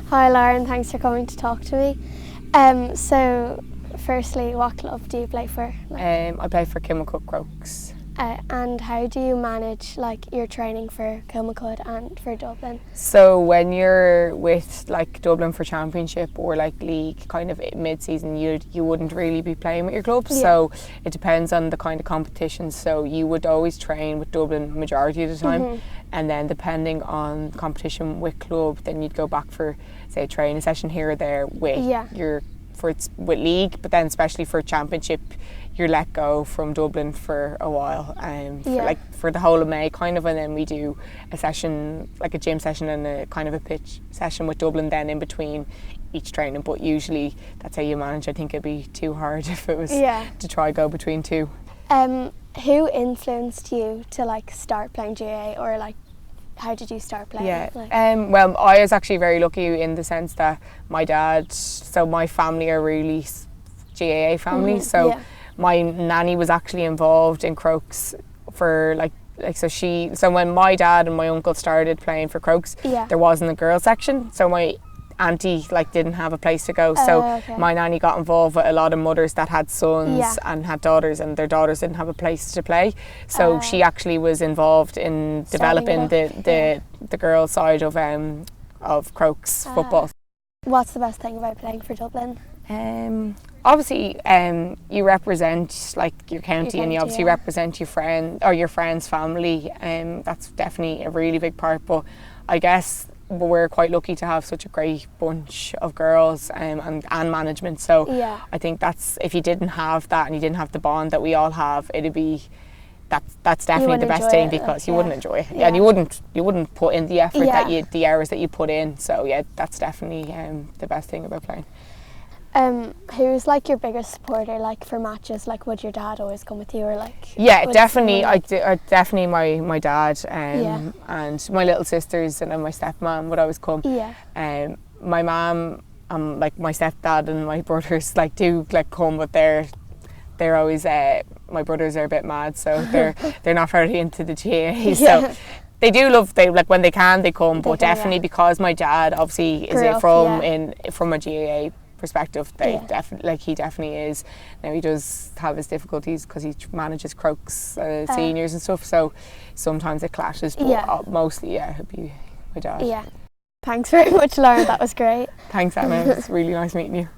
Hi Lauren, thanks for coming to talk to me. So firstly, what club do you play for? I play for Kilmacud Crokes. And how do you manage your training for Kilmacud and for Dublin? So when you're with Dublin for championship or league kind of mid-season, you wouldn't really be playing with your club. Yeah. So it depends on the kind of competition. So you would always train with Dublin majority of the time, and then depending on competition with club, then you'd go back for say a training session here or there with with league, but then especially for championship, you're let go from Dublin for a while, for the whole of May kind of, and then we do a session, like a gym session and a kind of a pitch session with Dublin then in between each training. But usually that's how you manage. I think it'd be too hard if it was to try go between two. Who influenced you to start playing GAA, or how did you start playing? Well, I was actually very lucky in the sense that my dad, so my family are really GAA family, my nanny was actually involved in Crokes for so when my dad and my uncle started playing for Crokes, there wasn't a girls section, so my auntie didn't have a place to go, so my nanny got involved with a lot of mothers that had sons and had daughters, and their daughters didn't have a place to play, so she actually was involved in developing the girls side of Crokes football. What's the best thing about playing for Dublin? Obviously you represent your county, and you obviously represent your friend or your friend's family, that's definitely a really big part. But I guess we're quite lucky to have such a great bunch of girls and management, so I think that's, if you didn't have that and you didn't have the bond that we all have, it'd be that's definitely the best thing, because you wouldn't enjoy it, and you wouldn't put in the effort the hours that you put in. So that's definitely the best thing about playing. Who's your biggest supporter for matches? Would your dad always come with you, or definitely definitely my dad and my little sisters and my stepmom would always come. My mum, my stepdad and my brothers do come, but they're always my brothers are a bit mad, so they're not very into the GAA, so they do love, when they can they come, but definitely because my dad obviously is from a GAA perspective, he definitely is. Now he does have his difficulties because he manages Crokes seniors and stuff, so sometimes it clashes, but mostly it'd be my dad. Thanks very much, Lauren, that was great. Thanks, Anna, it was really nice meeting you.